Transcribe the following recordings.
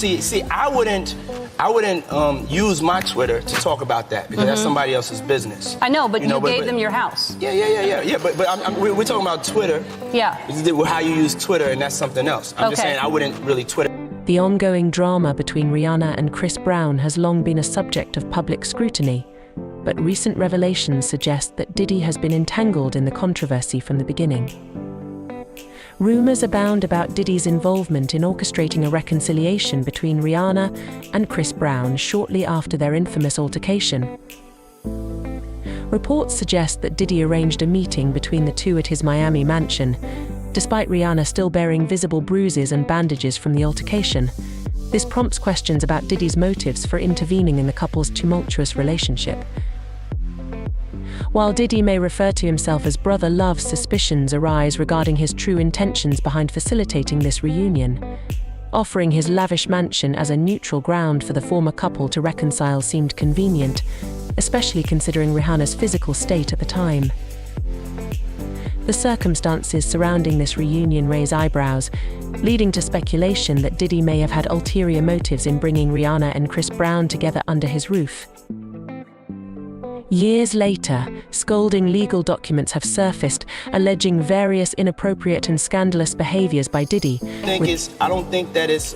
See, I wouldn't use my Twitter to talk about that because that's somebody else's business. I know, but you gave them your house. Yeah. But we're talking about Twitter. Yeah. How you use Twitter, and that's something else. I'm just saying I wouldn't really Twitter. The ongoing drama between Rihanna and Chris Brown has long been a subject of public scrutiny, but recent revelations suggest that Diddy has been entangled in the controversy from the beginning. Rumors abound about Diddy's involvement in orchestrating a reconciliation between Rihanna and Chris Brown shortly after their infamous altercation. Reports suggest that Diddy arranged a meeting between the two at his Miami mansion, despite Rihanna still bearing visible bruises and bandages from the altercation. This prompts questions about Diddy's motives for intervening in the couple's tumultuous relationship. While Diddy may refer to himself as Brother Love, suspicions arise regarding his true intentions behind facilitating this reunion. Offering his lavish mansion as a neutral ground for the former couple to reconcile seemed convenient, especially considering Rihanna's physical state at the time. The circumstances surrounding this reunion raise eyebrows, leading to speculation that Diddy may have had ulterior motives in bringing Rihanna and Chris Brown together under his roof. Years later, scolding legal documents have surfaced, alleging various inappropriate and scandalous behaviors by Diddy. I don't think that it's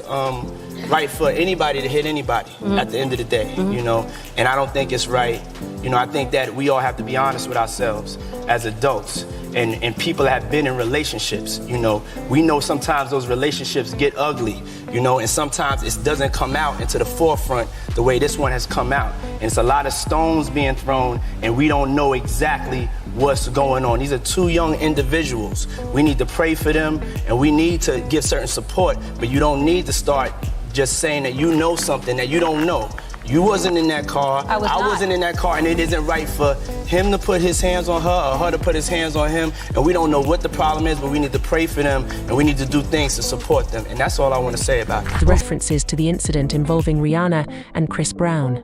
right for anybody to hit anybody at the end of the day, you know, and I don't think it's right. You know, I think that we all have to be honest with ourselves as adults and people that have been in relationships, you know. We know sometimes those relationships get ugly, you know, and sometimes it doesn't come out into the forefront the way this one has come out. And it's a lot of stones being thrown and we don't know exactly what's going on. These are two young individuals. We need to pray for them and we need to give certain support, but you don't need to start just saying that you know something that you don't know. You wasn't in that car, I wasn't in that car, and it isn't right for him to put his hands on her or her to put his hands on him, and we don't know what the problem is, but we need to pray for them, and we need to do things to support them, and that's all I want to say about it. The references to the incident involving Rihanna and Chris Brown.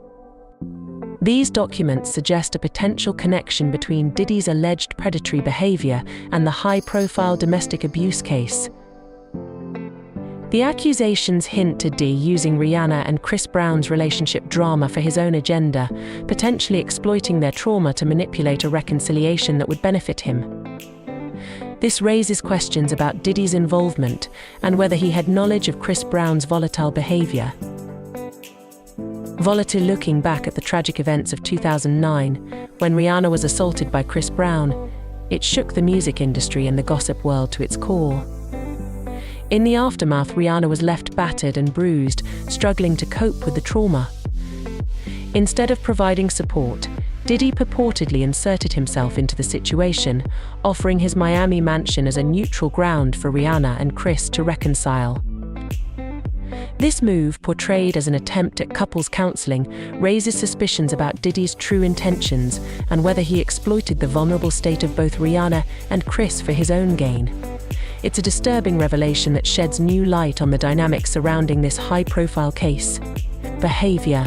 These documents suggest a potential connection between Diddy's alleged predatory behavior and the high-profile domestic abuse case. The accusations hint to Diddy using Rihanna and Chris Brown's relationship drama for his own agenda, potentially exploiting their trauma to manipulate a reconciliation that would benefit him. This raises questions about Diddy's involvement and whether he had knowledge of Chris Brown's volatile behavior. Looking back at the tragic events of 2009, when Rihanna was assaulted by Chris Brown, it shook the music industry and the gossip world to its core. In the aftermath, Rihanna was left battered and bruised, struggling to cope with the trauma. Instead of providing support, Diddy purportedly inserted himself into the situation, offering his Miami mansion as a neutral ground for Rihanna and Chris to reconcile. This move, portrayed as an attempt at couples counseling, raises suspicions about Diddy's true intentions and whether he exploited the vulnerable state of both Rihanna and Chris for his own gain. It's a disturbing revelation that sheds new light on the dynamics surrounding this high-profile case. Behavior.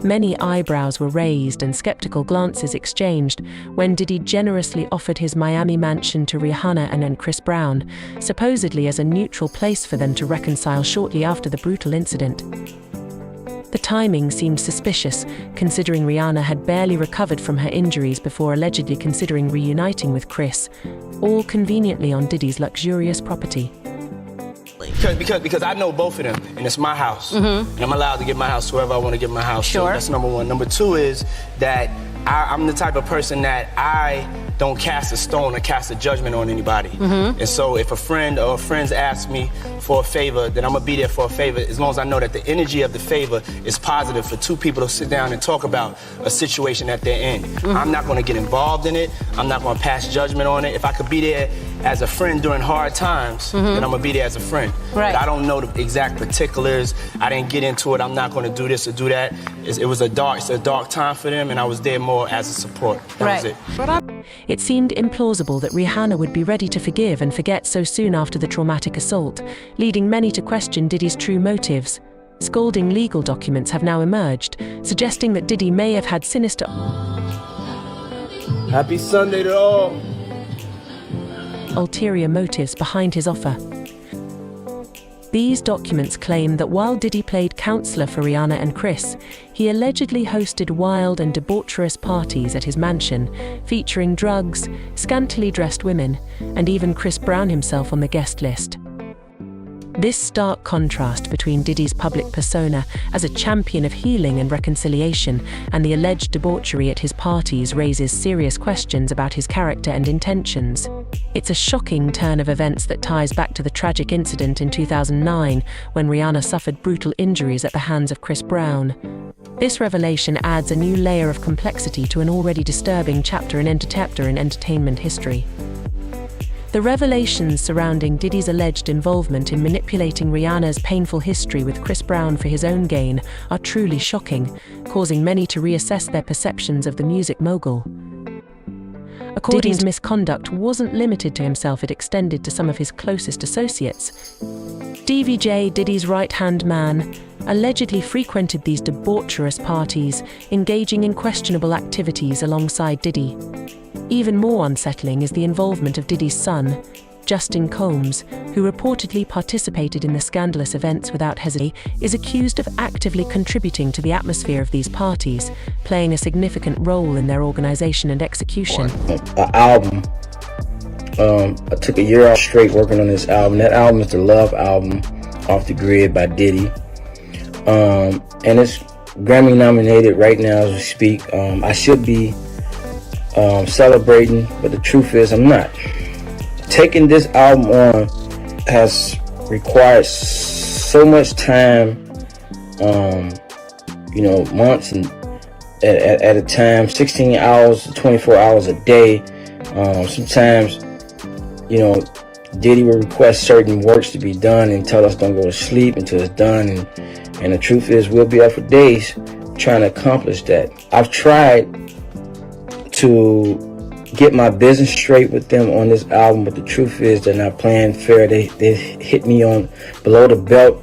Many eyebrows were raised and skeptical glances exchanged when Diddy generously offered his Miami mansion to Rihanna and Chris Brown, supposedly as a neutral place for them to reconcile shortly after the brutal incident. The timing seemed suspicious, considering Rihanna had barely recovered from her injuries before allegedly considering reuniting with Chris, all conveniently on Diddy's luxurious property. Because I know both of them, and it's my house. And I'm allowed to give my house to whoever I want to give my house to. That's number one. Number two is that I'm the type of person that I don't cast a stone or cast a judgment on anybody. And so if a friend or friends ask me for a favor, then I'm gonna be there for a favor as long as I know that the energy of the favor is positive for two people to sit down and talk about a situation that they're in. I'm not gonna get involved in it. I'm not gonna pass judgment on it. If I could be there as a friend during hard times, then I'm gonna be there as a friend. But I don't know the exact particulars. I didn't get into it. I'm not gonna do this or do that. It was a dark time for them, and I was there more as a support. That was it. It seemed implausible that Rihanna would be ready to forgive and forget so soon after the traumatic assault, leading many to question Diddy's true motives. Scalding legal documents have now emerged, suggesting that Diddy may have had sinister... Happy Sunday to all. ...ulterior motives behind his offer. These documents claim that while Diddy played counselor for Rihanna and Chris, he allegedly hosted wild and debaucherous parties at his mansion, featuring drugs, scantily dressed women, and even Chris Brown himself on the guest list. This stark contrast between Diddy's public persona as a champion of healing and reconciliation and the alleged debauchery at his parties raises serious questions about his character and intentions. It's a shocking turn of events that ties back to the tragic incident in 2009 when Rihanna suffered brutal injuries at the hands of Chris Brown. This revelation adds a new layer of complexity to an already disturbing chapter in entertainment history. The revelations surrounding Diddy's alleged involvement in manipulating Rihanna's painful history with Chris Brown for his own gain are truly shocking, causing many to reassess their perceptions of the music mogul. Diddy's misconduct wasn't limited to himself, it extended to some of his closest associates. DVJ, Diddy's right-hand man, allegedly frequented these debaucherous parties, engaging in questionable activities alongside Diddy. Even more unsettling is the involvement of Diddy's son, Justin Combs, who reportedly participated in the scandalous events without hesitation, is accused of actively contributing to the atmosphere of these parties, playing a significant role in their organization and execution. An album. I took a year off straight working on this album. That album is the Love album, Off the Grid by Diddy. And it's Grammy nominated right now as we speak. I should be celebrating, but the truth is I'm not. Taking this album on has required so much time, months and at a time, 16 hours, 24 hours a day. Sometimes, Diddy will request certain works to be done and tell us don't go to sleep until it's done. And the truth is we'll be up for days trying to accomplish that. I've tried to get my business straight with them on this album, but the truth is they're not playing fair. They hit me on below the belt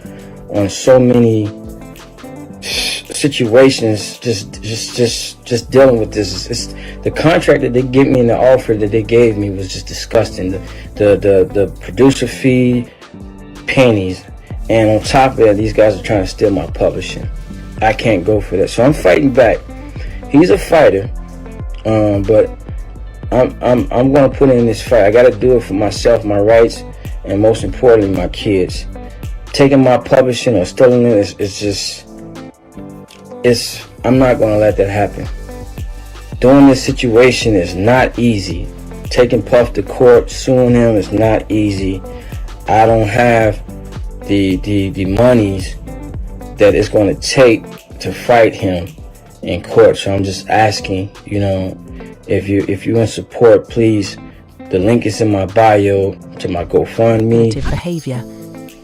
on so many situations. Just dealing with this. The contract that they gave me and the offer that they gave me was just disgusting. The producer fee, pennies, and on top of that, these guys are trying to steal my publishing. I can't go for that, so I'm fighting back. He's a fighter. But I'm gonna put in this fight. I gotta do it for myself, my rights, and most importantly, my kids. Taking my publishing or stealing it I'm not gonna let that happen. Doing this situation is not easy. Taking Puff to court, suing him is not easy. I don't have the monies that it's gonna take to fight him in court, so I'm just asking, if you're in support, please. The link is in my bio to my GoFundMe. Behavior.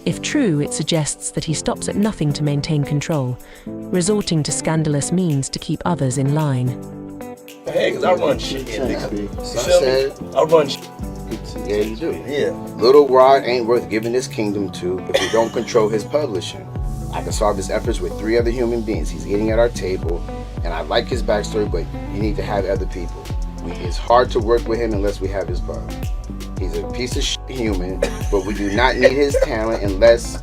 If true, it suggests that he stops at nothing to maintain control, resorting to scandalous means to keep others in line. Hey, cause I run shit here, nigga. I run shit. Yeah, you do. Yeah. Little Rod ain't worth giving his kingdom to if we don't control his publishing. I can solve his efforts with 3 other human beings. He's eating at our table, and I like his backstory, but you need to have other people. It's hard to work with him unless we have his bug. He's a piece of shit human, but we do not need his talent unless